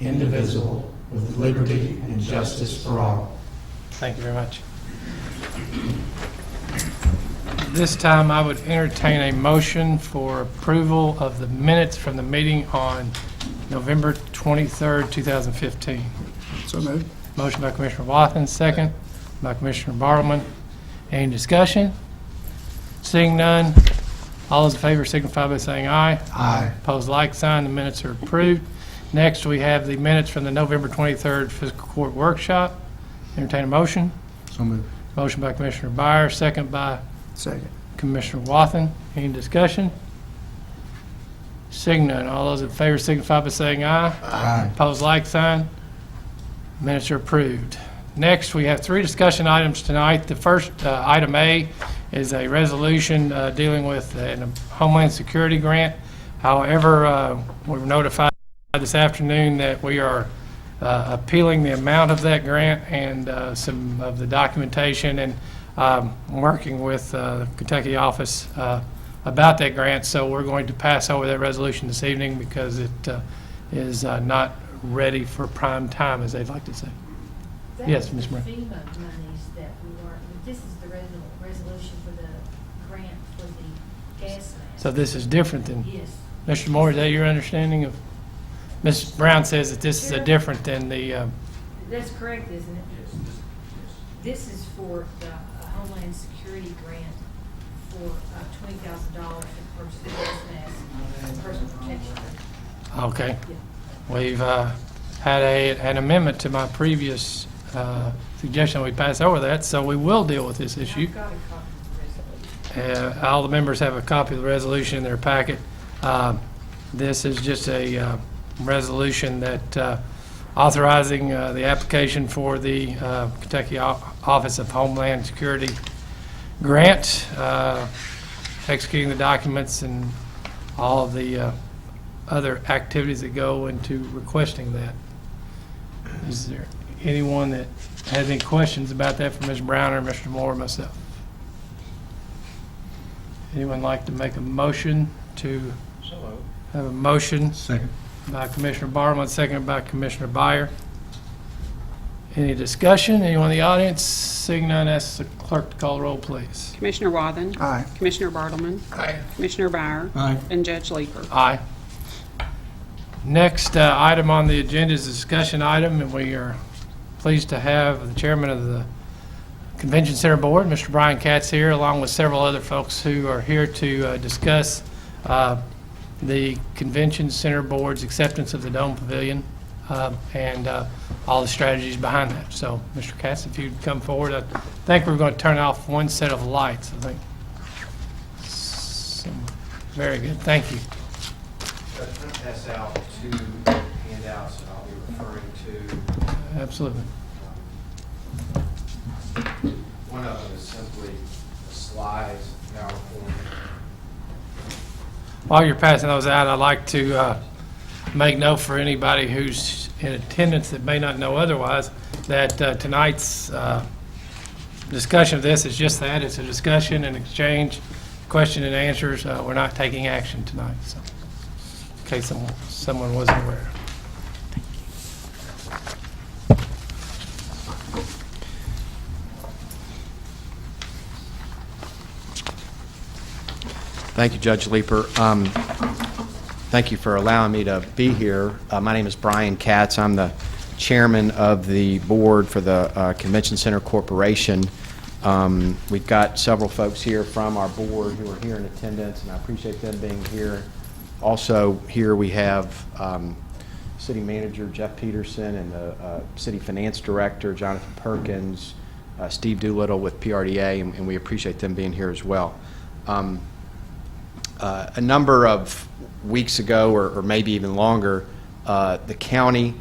indivisible, with liberty and justice for all. Thank you very much. This time, I would entertain a motion for approval of the minutes from the meeting on November 23rd, 2015. So moved. Motion by Commissioner Wathen, second by Commissioner Bartleman. Any discussion? Seeing none, all those in favor signify by saying aye. Aye. Opposed, like sign. The minutes are approved. Next, we have the minutes from the November 23rd fiscal court workshop. Entertain a motion. So moved. Motion by Commissioner Byer, second by Second. Commissioner Wathen. Any discussion? Seeing none, all those in favor signify by saying aye. Aye. Opposed, like sign. Minutes are approved. Next, we have three discussion items tonight. The first, item A, is a resolution dealing with a Homeland Security grant. However, we were notified this afternoon that we are appealing the amount of that grant and some of the documentation, and working with the Kentucky office about that grant. So we're going to pass over that resolution this evening because it is not ready for prime time, as they'd like to say. Yes, Ms. Brown. FEMA monies that we weren't, this is the resolution for the grant for the gas mask. So this is different than, Yes. Mr. Moore, is that your understanding of? Ms. Brown says that this is a Sure. different than the, That's correct, isn't it? This is for the Homeland Security grant for $20,000 for purchase of gas masks and personal protection. okay. Yeah. We've had an amendment to my previous suggestion. We pass over that, so we will deal with this issue. I've got a copy of the resolution. All the members have a copy of the resolution in their packet. This is just a resolution that authorizing the application for the Kentucky Office of Homeland Security grant, executing the documents and all of the other activities that go into requesting that. Is there anyone that has any questions about that from Ms. Brown or Mr. Moore or myself? Anyone like to make a motion to have a motion Second. by Commissioner Bartleman, seconded by Commissioner Byer? Any discussion? Anyone in the audience? Seeing none, ask the clerk to call the roll, please. Commissioner Wathen? Aye. Commissioner Bartleman? Aye. Commissioner Byer? Aye. And Judge Leeper? Aye. Next item on the agenda is a discussion item, and we are pleased to have the chairman of the Convention Center Board, Mr. Brian Katz, here, along with several other folks who are here to discuss the Convention Center Board's acceptance of the Dome Pavilion and all the strategies behind that. So, Mr. Katz, if you'd come forward, I think we're going to turn off one set of lights, I think. Very good, thank you. I'm going to pass out two handouts that I'll be referring to. Absolutely. One of them is simply the slides, PowerPoint. While you're passing those out, I'd like to make note for anybody who's in attendance that may not know otherwise, that tonight's discussion of this is just that. It's a discussion and exchange, question and answers. We're not taking action tonight, so in case someone wasn't aware. Thank you, Judge Leeper. Thank you for allowing me to be here. My name is Brian Katz. I'm the chairman of the board for the Convention Center Corporation. We've got several folks here from our board who are here in attendance, and I appreciate them being here. Also here we have City Manager Jeff Peterson and the City Finance Director Jonathan Perkins, Steve Doolittle with PRDA, and we appreciate them being here as well. A number of weeks ago, or maybe even longer, the county,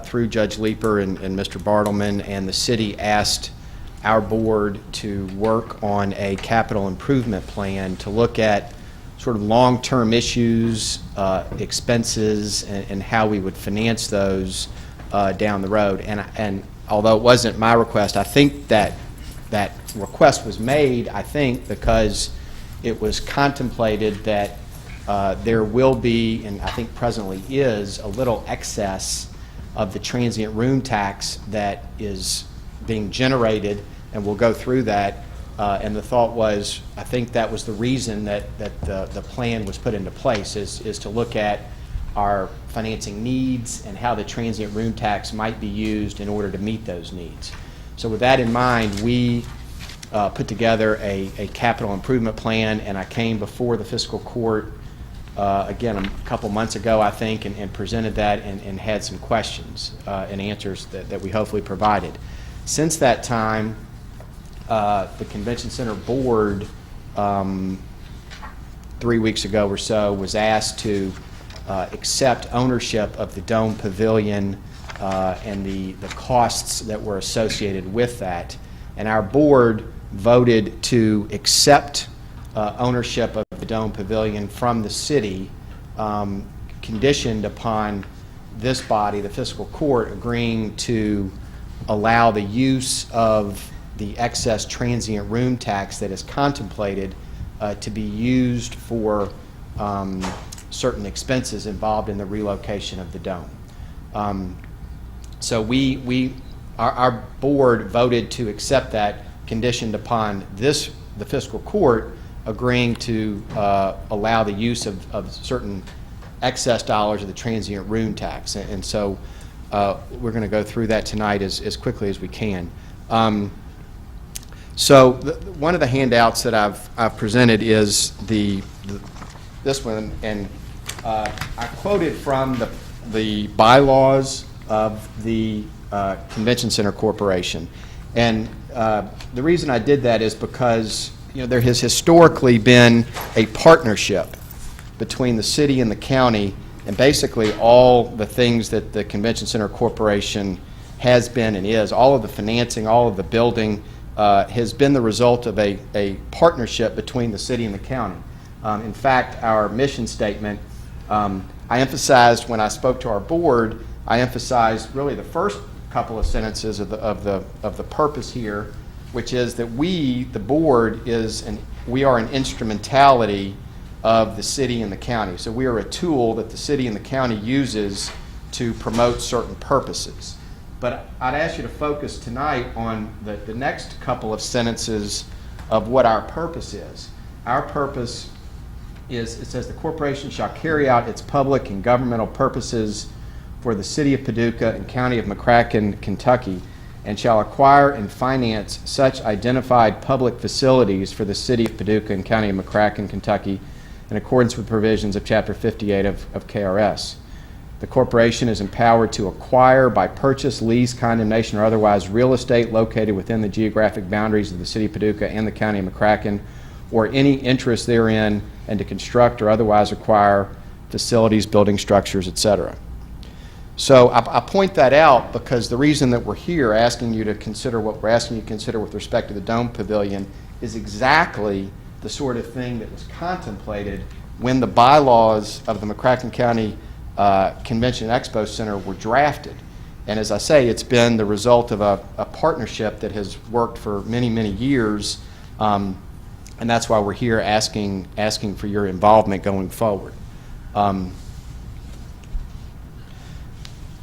through Judge Leeper and Mr. Bartleman, and the city asked our board to work on a capital improvement plan to look at sort of long-term issues, expenses, and how we would finance those down the road. And although it wasn't my request, I think that request was made, I think, because it was contemplated that there will be, and I think presently is, a little excess of the transient room tax that is being generated, and we'll go through that. And the thought was, I think that was the reason that the plan was put into place, is to look at our financing needs and how the transient room tax might be used in order to meet those needs. So with that in mind, we put together a capital improvement plan, and I came before the fiscal court again a couple months ago, I think, and presented that and had some questions and answers that we hopefully provided. Since that time, the Convention Center Board 3 weeks ago or so was asked to accept ownership of the Dome Pavilion and the costs that were associated with that. And our board voted to accept ownership of the Dome Pavilion from the city, conditioned upon this body, the fiscal court, agreeing to allow the use of the excess transient room tax that is contemplated to be used for certain expenses involved in the relocation of the dome. So our board voted to accept that, conditioned upon the fiscal court agreeing to allow the use of certain excess dollars of the transient room tax. And so we're going to go through that tonight as quickly as we can. So one of the handouts that I've presented is this one, and I quoted from the bylaws of the Convention Center Corporation. And the reason I did that is because there has historically been a partnership between the city and the county, and basically all the things that the Convention Center Corporation has been and is, all of the financing, all of the building, has been the result of a partnership between the city and the county. In fact, our mission statement, I emphasized when I spoke to our board, I emphasized really the first couple of sentences of the purpose here, which is that we, the board, we are an instrumentality of the city and the county. So we are a tool that the city and the county uses to promote certain purposes. But I'd ask you to focus tonight on the next couple of sentences of what our purpose is. Our purpose is, it says, the corporation shall carry out its public and governmental purposes for the city of Paducah and county of McCracken, Kentucky, and shall acquire and finance such identified public facilities for the city of Paducah and county of McCracken, Kentucky, in accordance with provisions of Chapter 58 of KRS. The corporation is empowered to acquire by purchase, lease, condemnation, or otherwise real estate located within the geographic boundaries of the city of Paducah and the county of McCracken, or any interest therein, and to construct or otherwise acquire facilities, building structures, etc. So I point that out because the reason that we're here asking you to consider what we're asking you to consider with respect to the Dome Pavilion is exactly the sort of thing that was contemplated when the bylaws of the McCracken County Convention and Expo Center were drafted. And as I say, it's been the result of a partnership that has worked for many, many years, and that's why we're here asking for your involvement going forward.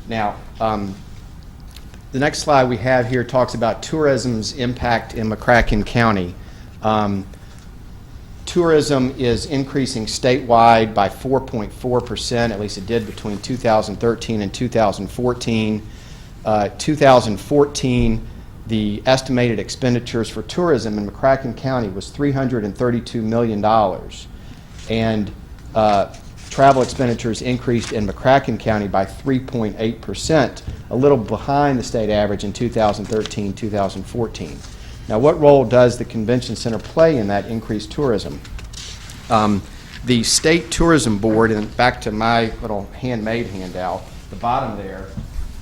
Now, the next slide we have here talks about tourism's impact in McCracken County. Tourism is increasing statewide by 4.4%, at least it did between 2013 and 2014. 2014, the estimated expenditures for tourism in McCracken County was $332 million. And travel expenditures increased in McCracken County by 3.8%, a little behind the state average in 2013-2014. Now, what role does the Convention Center play in that increased tourism? The State Tourism Board, and back to my little handmade handout, the bottom there,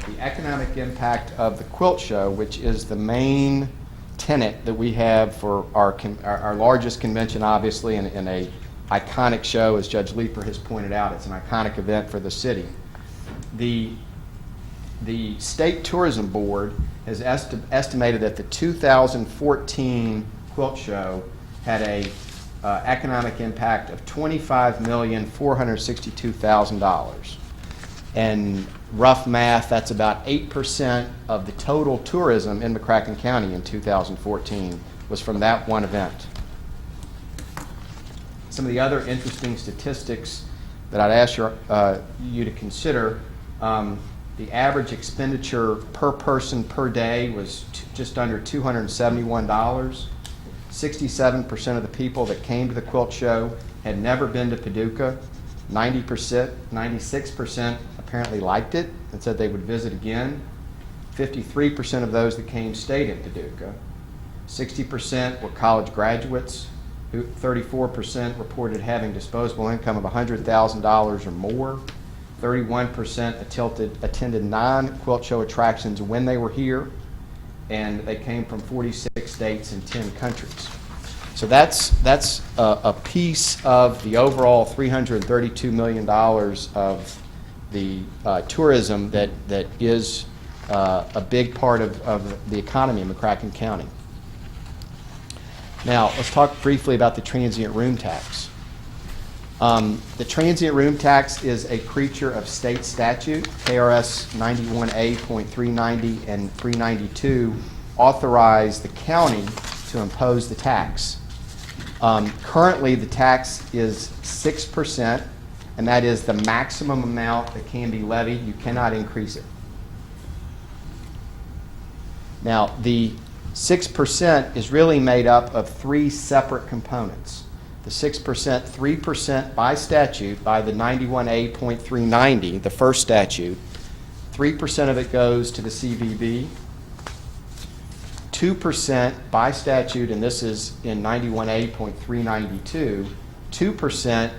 the economic impact of the Quilt Show, which is the main tenet that we have for our largest convention, obviously, and a iconic show, as Judge Leeper has pointed out. It's an iconic event for the city. The State Tourism Board has estimated that the 2014 Quilt Show had a economic impact of $25,462,000. And rough math, that's about 8% of the total tourism in McCracken County in 2014 was from that one event. Some of the other interesting statistics that I'd ask you to consider, the average expenditure per person per day was just under $271. 67% of the people that came to the quilt show had never been to Paducah. 96% apparently liked it and said they would visit again. 53% of those that came stayed in Paducah. 60% were college graduates. 34% reported having disposable income of $100,000 or more. 31% attended non-quilt show attractions when they were here, and they came from 46 states and 10 countries. So that's a piece of the overall $332 million of the tourism that is a big part of the economy in McCracken County. Now, let's talk briefly about the transient room tax. The transient room tax is a creature of state statute. KRS 91A.390 and 392 authorize the county to impose the tax. Currently, the tax is 6%, and that is the maximum amount that can be levied. You cannot increase it. Now, the 6% is really made up of three separate components. The 6%, 3% by statute, by the 91A.390, the first statute, 3% of it goes to the CVB, 2% by statute, and this is in 91A.392, 2%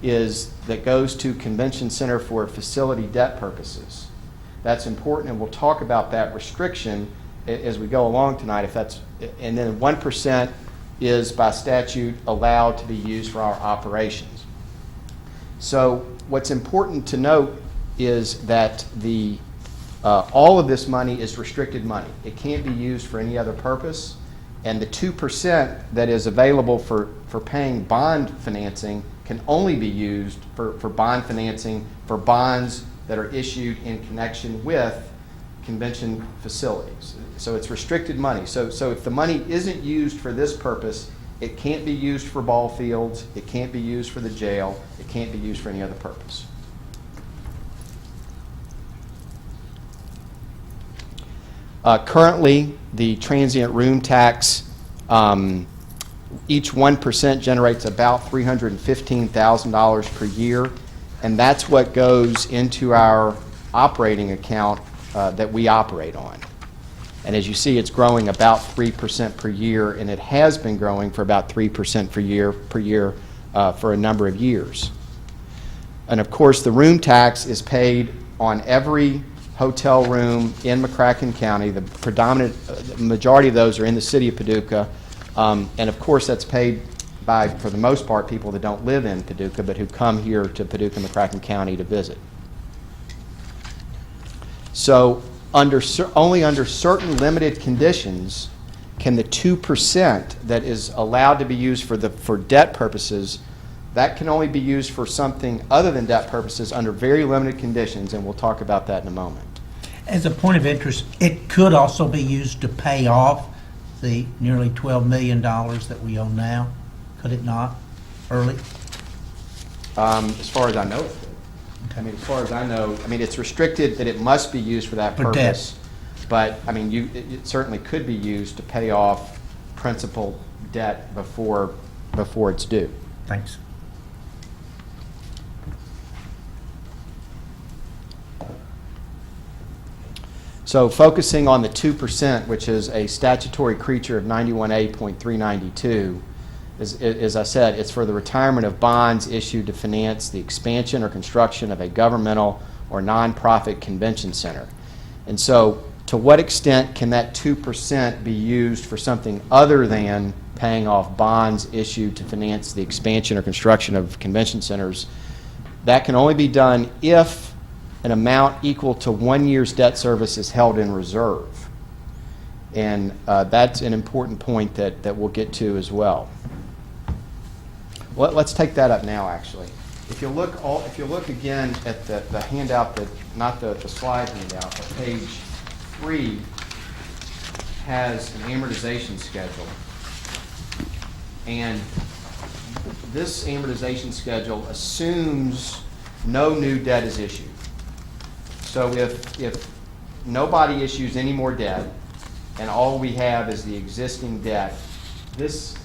is that goes to Convention Center for facility debt purposes. That's important, and we'll talk about that restriction as we go along tonight. And then 1% is by statute allowed to be used for our operations. So what's important to note is that all of this money is restricted money. It can't be used for any other purpose, and the 2% that is available for paying bond financing can only be used for bond financing for bonds that are issued in connection with convention facilities. So it's restricted money. So if the money isn't used for this purpose, it can't be used for ball fields, it can't be used for the jail, it can't be used for any other purpose. Currently, the transient room tax, each 1% generates about $315,000 per year, and that's what goes into our operating account that we operate on. And as you see, it's growing about 3% per year, and it has been growing for about 3% per year for a number of years. And of course, the room tax is paid on every hotel room in McCracken County. The predominant majority of those are in the city of Paducah. And of course, that's paid by, for the most part, people that don't live in Paducah, but who come here to Paducah, McCracken County to visit. So only under certain limited conditions can the 2% that is allowed to be used for debt purposes, that can only be used for something other than debt purposes under very limited conditions, and we'll talk about that in a moment. As a point of interest, it could also be used to pay off the nearly $12 million that we owe now, could it not, early? As far as I know, I mean, as far as I know, I mean, it's restricted that it must be used for that For debt. purpose. But, I mean, it certainly could be used to pay off principal debt before it's due. Thanks. So focusing on the 2%, which is a statutory creature of 91A.392, as I said, it's for the retirement of bonds issued to finance the expansion or construction of a governmental or nonprofit convention center. And so to what extent can that 2% be used for something other than paying off bonds issued to finance the expansion or construction of convention centers? That can only be done if an amount equal to 1 year's debt service is held in reserve. And that's an important point that we'll get to as well. Let's take that up now, actually. if you look again at the handout, not the slide handout, but page 3 has an amortization schedule. And this amortization schedule assumes no new debt is issued. So if nobody issues any more debt, and all we have is the existing debt, this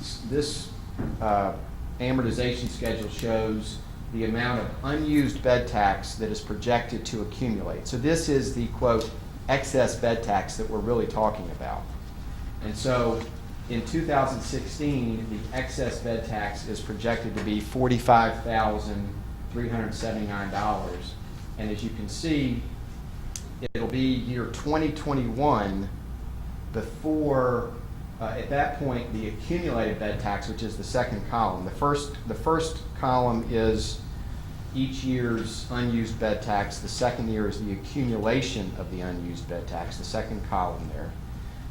amortization schedule shows the amount of unused bed tax that is projected to accumulate. So this is the, quote, excess bed tax that we're really talking about. And so in 2016, the excess bed tax is projected to be $45,379. And as you can see, it'll be year 2021 before, at that point, the accumulated bed tax, which is the second column. The first column is each year's unused bed tax. The second year is the accumulation of the unused bed tax, the second column there.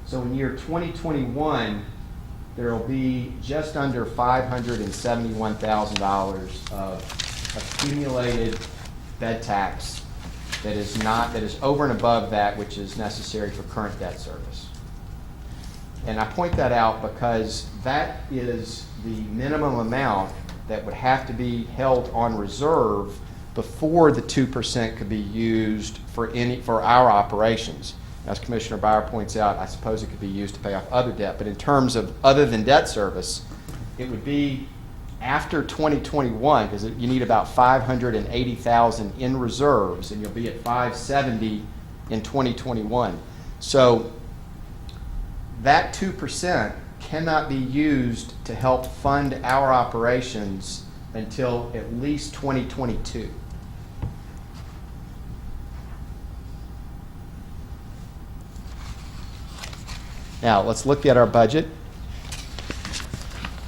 So in year 2021, there will be just under $571,000 of accumulated bed tax that is over and above that which is necessary for current debt service. And I point that out because that is the minimum amount that would have to be held on reserve before the 2% could be used for our operations. As Commissioner Bauer points out, I suppose it could be used to pay off other debt, but in terms of other than debt service, it would be after 2021, because you need about $580,000 in reserves, and you'll be at $570 in 2021. So that 2% cannot be used to help fund our operations until at least 2022. Now, let's look at our budget.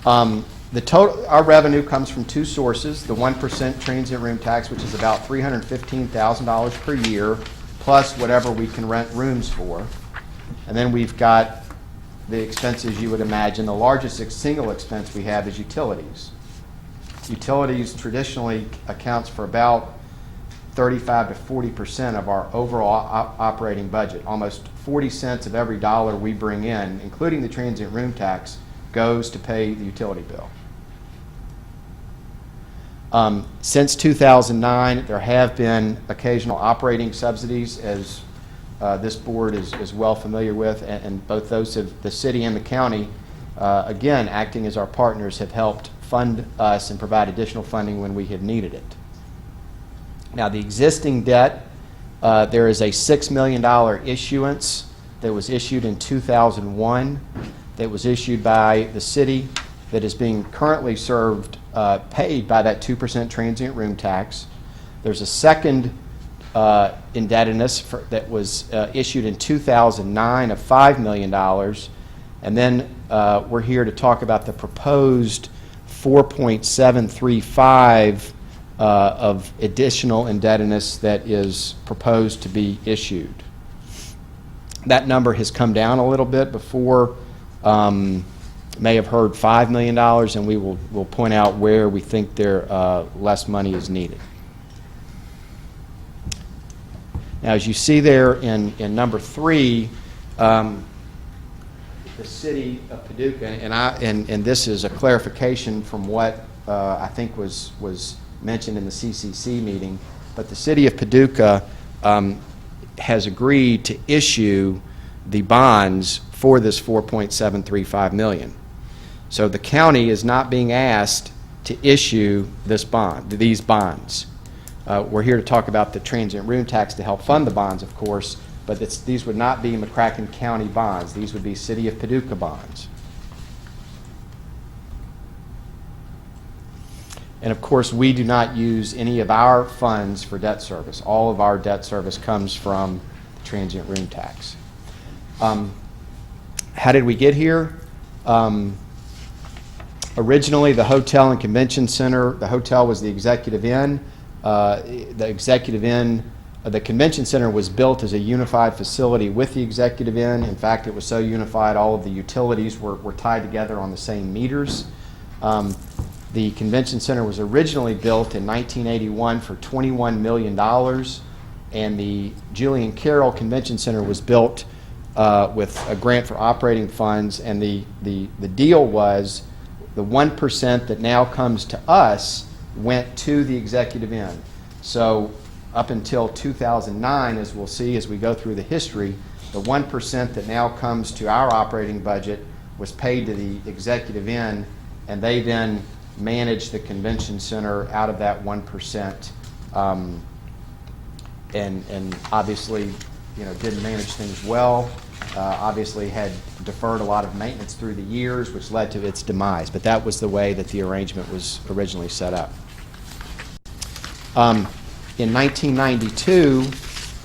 Our revenue comes from two sources: the 1% transient room tax, which is about $315,000 per year, plus whatever we can rent rooms for. And then we've got the expenses you would imagine. The largest single expense we have is utilities. Utilities traditionally accounts for about 35 to 40% of our overall operating budget. Almost 40 cents of every dollar we bring in, including the transient room tax, goes to pay the utility bill. Since 2009, there have been occasional operating subsidies, as this board is well familiar with, and both those of the city and the county, again, acting as our partners, have helped fund us and provide additional funding when we have needed it. Now, the existing debt, there is a $6 million issuance that was issued in 2001 that was issued by the city that is being currently paid by that 2% transient room tax. There's a second indebtedness that was issued in 2009 of $5 million. And then we're here to talk about the proposed 4.735 of additional indebtedness that is proposed to be issued. That number has come down a little bit. Before may have heard $5 million, and we'll point out where we think there less money is needed. Now, as you see there in number 3, the city of Paducah, and this is a clarification from what I think was mentioned in the CCC meeting, but the city of Paducah has agreed to issue the bonds for this $4.735 million. So the county is not being asked to issue these bonds. We're here to talk about the transient room tax to help fund the bonds, of course, but these would not be McCracken County bonds. These would be City of Paducah bonds. And of course, we do not use any of our funds for debt service. All of our debt service comes from the transient room tax. How did we get here? Originally, the Hotel and Convention Center, the hotel was the Executive Inn. The Convention Center was built as a unified facility with the Executive Inn. In fact, it was so unified, all of the utilities were tied together on the same meters. The convention center was originally built in 1981 for $21 million, and the Julian Carroll Convention Center was built with a grant for operating funds, and the deal was the 1% that now comes to us went to the executive end. So up until 2009, as we'll see as we go through the history, the 1% that now comes to our operating budget was paid to the executive end, and they then managed the convention center out of that 1%, and obviously, didn't manage things well. Obviously had deferred a lot of maintenance through the years, which led to its demise. But that was the way that the arrangement was originally set up. In 1992,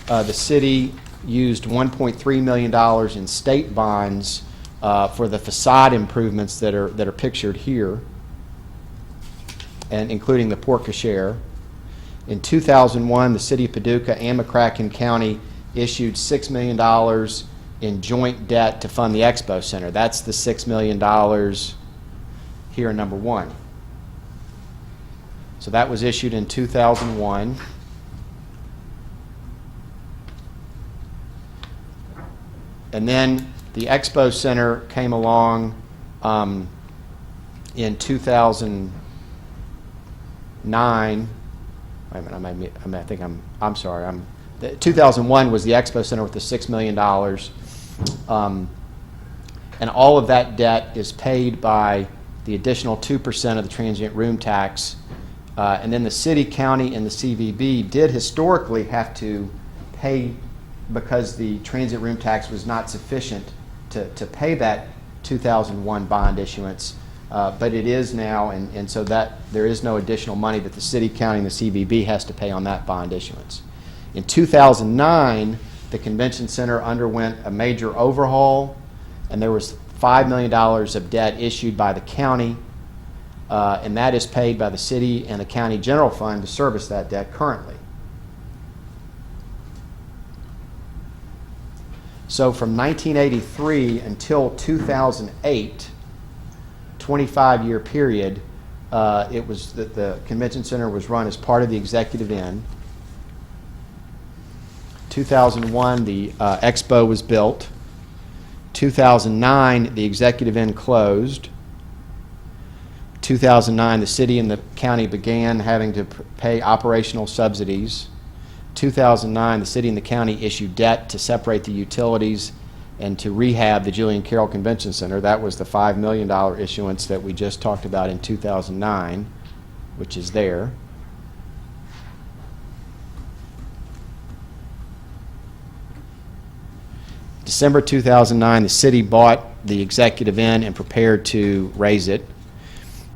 the city used $1.3 million in state bonds for the facade improvements that are pictured here, and including the porte cochere. In 2001, the city of Paducah and McCracken County issued $6 million in joint debt to fund the Expo Center. That's the $6 million here in number 1. So that was issued in 2001. And then the Expo Center came along in 2009. Wait a minute, I think I'm sorry. 2001 was the Expo Center with the $6 million. And all of that debt is paid by the additional 2% of the transient room tax. And then the city, county, and the CVB did historically have to pay, because the transient room tax was not sufficient to pay that 2001 bond issuance. But it is now, and so that there is no additional money that the city, county, and the CVB has to pay on that bond issuance. In 2009, the convention center underwent a major overhaul, and there was $5 million of debt issued by the county, and that is paid by the city and the county general fund to service that debt currently. So from 1983 until 2008, 25-year period, it was that the convention center was run as part of the executive end. 2001, the Expo was built. 2009, the executive end closed. 2009, the city and the county began having to pay operational subsidies. 2009, the city and the county issued debt to separate the utilities and to rehab the Julian Carroll Convention Center. That was the $5 million issuance that we just talked about in 2009, which is there. December 2009, the city bought the executive end and prepared to raise it.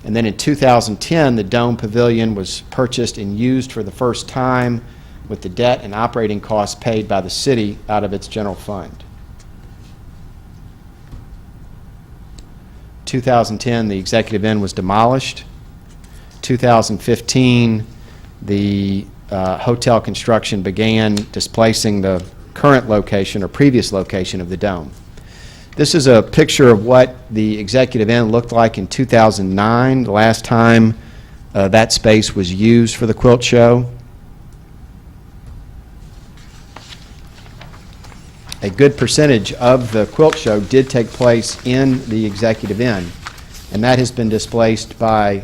And then in 2010, the Dome Pavilion was purchased and used for the first time, with the debt and operating costs paid by the city out of its general fund. 2010, the executive end was demolished. 2015, the hotel construction began, displacing the current location or previous location of the Dome. This is a picture of what the executive end looked like in 2009, the last time that space was used for the quilt show. A good percentage of the quilt show did take place in the executive end, and that has been displaced by,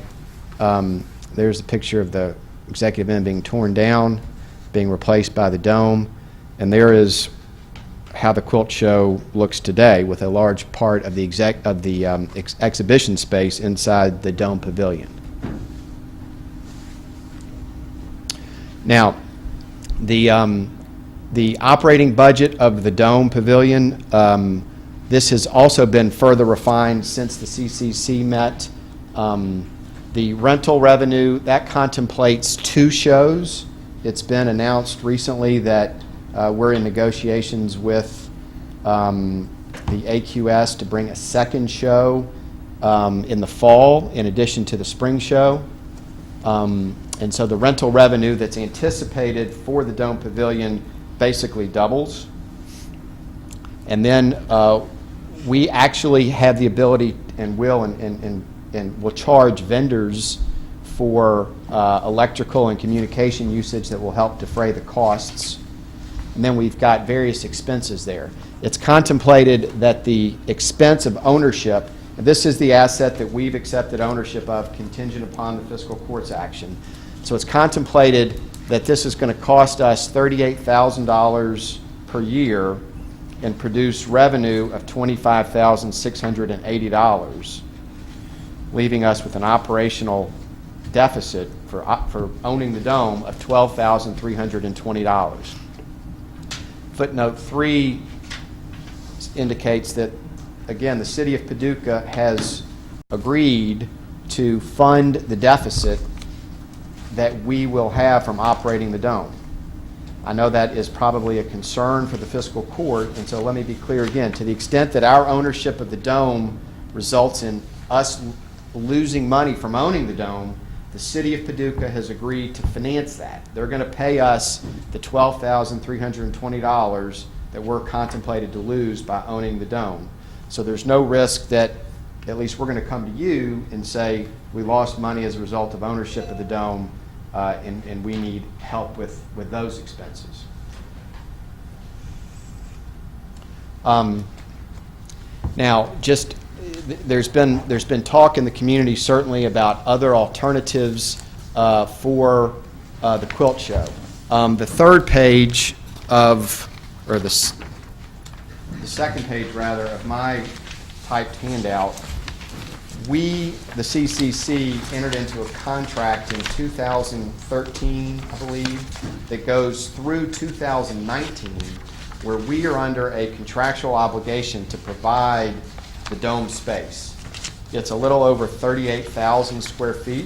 there's a picture of the executive end being torn down, being replaced by the Dome, and there is how the quilt show looks today, with a large part of the exhibition space inside the Dome Pavilion. Now, the operating budget of the Dome Pavilion, this has also been further refined since the CCC met. The rental revenue, that contemplates 2 shows. It's been announced recently that we're in negotiations with the AQS to bring a second show in the fall in addition to the spring show. And so the rental revenue that's anticipated for the Dome Pavilion basically doubles. And then we actually have the ability and will and and will charge vendors for electrical and communication usage that will help defray the costs. And then we've got various expenses there. It's contemplated that the expense of ownership, and this is the asset that we've accepted ownership of contingent upon the fiscal court's action. So it's contemplated that this is going to cost us $38,000 per year and produce revenue of $25,680, leaving us with an operational deficit for owning the dome of $12,320. Footnote 3 indicates that, again, the city of Paducah has agreed to fund the deficit that we will have from operating the dome. I know that is probably a concern for the fiscal court, and so let me be clear again. To the extent that our ownership of the dome results in us losing money from owning the dome, the city of Paducah has agreed to finance that. They're going to pay us the $12,320 that we're contemplated to lose by owning the dome. So there's no risk that at least we're going to come to you and say we lost money as a result of ownership of the dome, and we need help with those expenses. Now, just there's been talk in the community certainly about other alternatives for the quilt show. The third page of, or the second page rather, of my typed handout, we, the CCC, entered into a contract in 2013, I believe, that goes through 2019, where we are under a contractual obligation to provide the dome space. It's a little over 38,000 square feet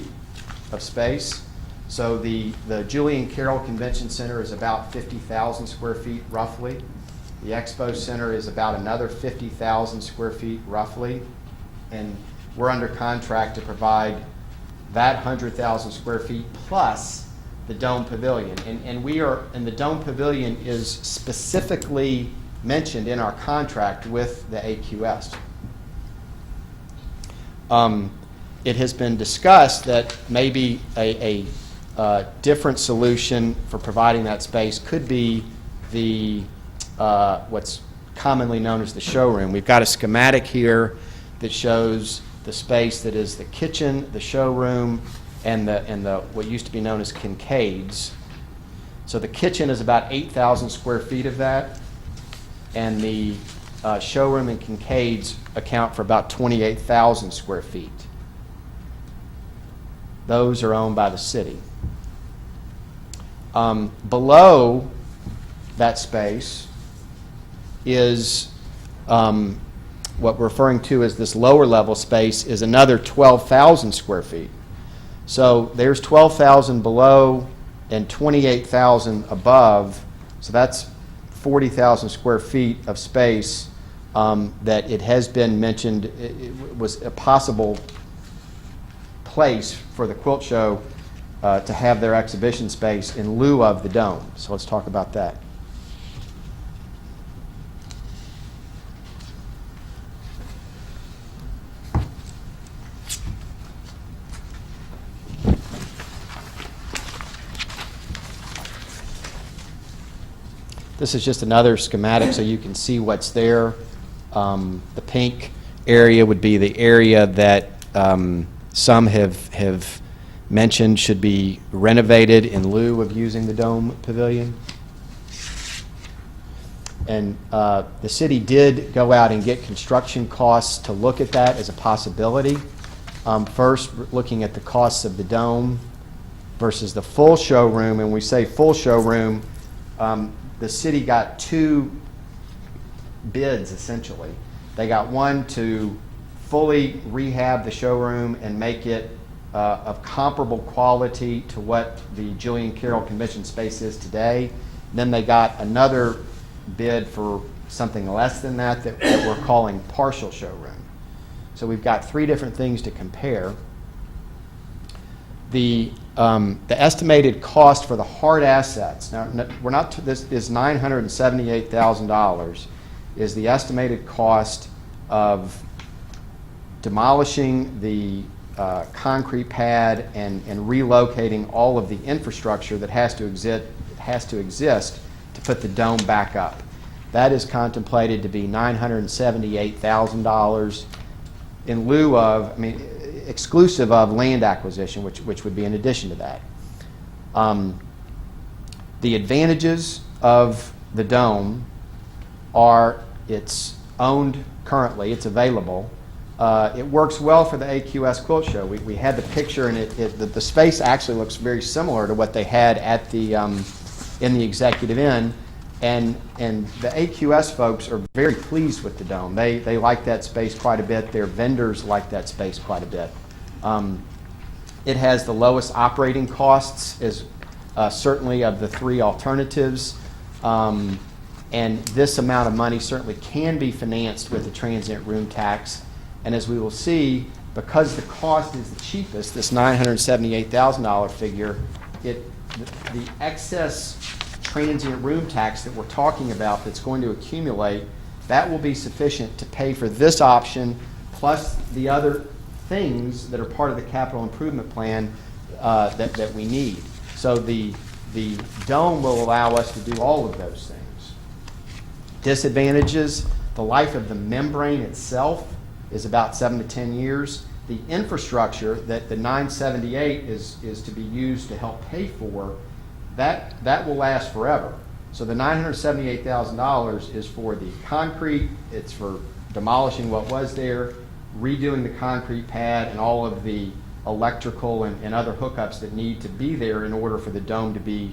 of space. So the Julian Carroll Convention Center is about 50,000 square feet roughly. The Expo Center is about another 50,000 square feet roughly. And we're under contract to provide that 100,000 square feet plus the Dome Pavilion. And the Dome Pavilion is specifically mentioned in our contract with the AQS. It has been discussed that maybe a different solution for providing that space could be the what's commonly known as the showroom. We've got a schematic here that shows the space that is the kitchen, the showroom, and the what used to be known as Kincaid's. So the kitchen is about 8,000 square feet of that, and the showroom and Kincaid's account for about 28,000 square feet. Those are owned by the city. Below that space is what we're referring to as this lower level space is another 12,000 square feet. So there's 12,000 below and 28,000 above. So that's 40,000 square feet of space that it has been mentioned it was a possible place for the quilt show to have their exhibition space in lieu of the dome. So let's talk about that. This is just another schematic so you can see what's there. The pink area would be the area that some have mentioned should be renovated in lieu of using the Dome Pavilion. And the city did go out and get construction costs to look at that as a possibility. First, looking at the costs of the dome versus the full showroom. And when we say full showroom, the city got two bids, essentially. They got one to fully rehab the showroom and make it of comparable quality to what the Julian Carroll Convention Space is today. Then they got another bid for something less than that we're calling partial showroom. So we've got three different things to compare. The estimated cost for the hard assets, now we're not, this is $978,000 is the estimated cost of demolishing the concrete pad and relocating all of the infrastructure that has to exist to put the dome back up. That is contemplated to be $978,000 in lieu of, exclusive of land acquisition, which would be in addition to that. The advantages of the dome are it's owned currently, it's available. It works well for the AQS Quilt Show. We had the picture, and the space actually looks very similar to what they had at the in the Executive Inn, and the AQS folks are very pleased with the dome. They like that space quite a bit. Their vendors like that space quite a bit. It has the lowest operating costs, as certainly of the three alternatives. And this amount of money certainly can be financed with the transient room tax. And as we will see, because the cost is the cheapest, this $978,000 figure, the excess transient room tax that we're talking about that's going to accumulate, that will be sufficient to pay for this option plus the other things that are part of the capital improvement plan that we need. So the dome will allow us to do all of those things. Disadvantages: the life of the membrane itself is about 7 to 10 years. The infrastructure that the 978 is to be used to help pay for, that will last forever. So the $978,000 is for the concrete, it's for demolishing what was there, redoing the concrete pad, and all of the electrical and other hookups that need to be there in order for the dome to be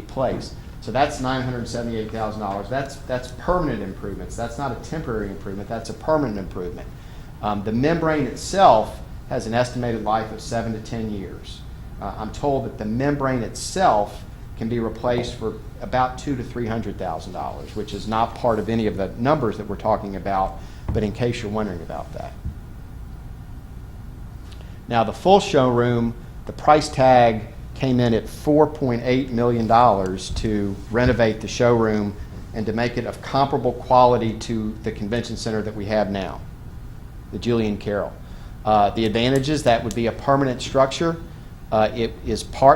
placed. So that's $978,000. That's permanent improvements. That's not a temporary improvement. That's a permanent improvement. The membrane itself has an estimated life of 7 to 10 years. I'm told that the membrane itself can be replaced for about $200,000 to $300,000, which is not part of any of the numbers that we're talking about, but in case you're wondering about that. Now, the full showroom, the price tag came in at $4.8 million to renovate the showroom and to make it of comparable quality to the convention center that we have now, the Julian Carroll. The advantages: that would be a permanent structure. It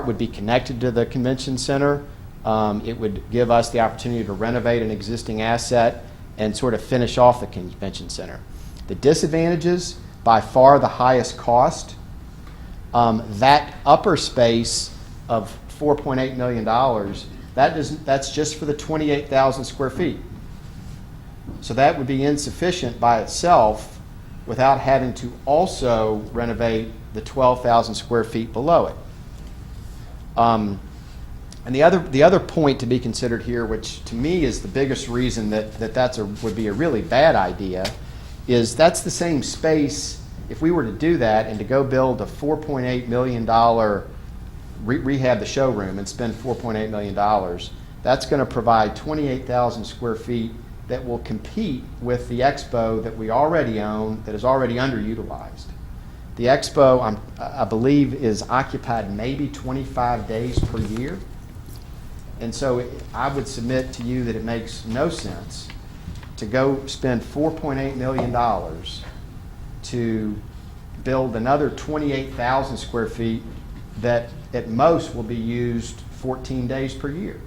would be connected to the convention center. It would give us the opportunity to renovate an existing asset and sort of finish off the convention center. The disadvantages: by far the highest cost. That upper space of $4.8 million, that's just for the 28,000 square feet. So that would be insufficient by itself without having to also renovate the 12,000 square feet below it. And the other point to be considered here, which to me is the biggest reason that would be a really bad idea, is that's the same space. If we were to do that and to go build a $4.8 million rehab the showroom and spend $4.8 million, that's going to provide 28,000 square feet that will compete with the expo that we already own, that is already underutilized. The expo, I believe, is occupied maybe 25 days per year. And so I would submit to you that it makes no sense to go spend $4.8 million to build another 28,000 square feet that at most will be used 14 days per year.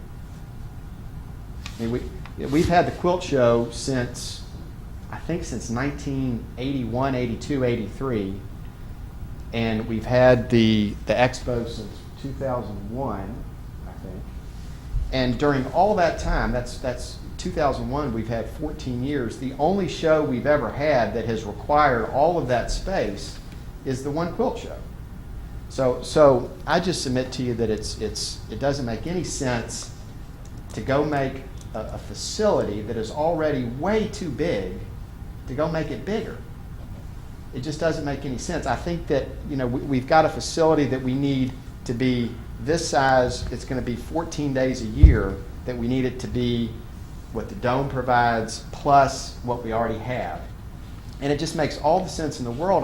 I mean, we've had the quilt show since 1981, 82, 83, and we've had the expo since 2001, I think. And during all that time, that's 2001, we've had 14 years. The only show we've ever had that has required all of that space is the one quilt show. So I just submit to you that it doesn't make any sense to go make a facility that is already way too big to go make it bigger. It just doesn't make any sense. I think that we've got a facility that we need to be this size. It's going to be 14 days a year that we need it to be what the dome provides plus what we already have. And it just makes all the sense in the world.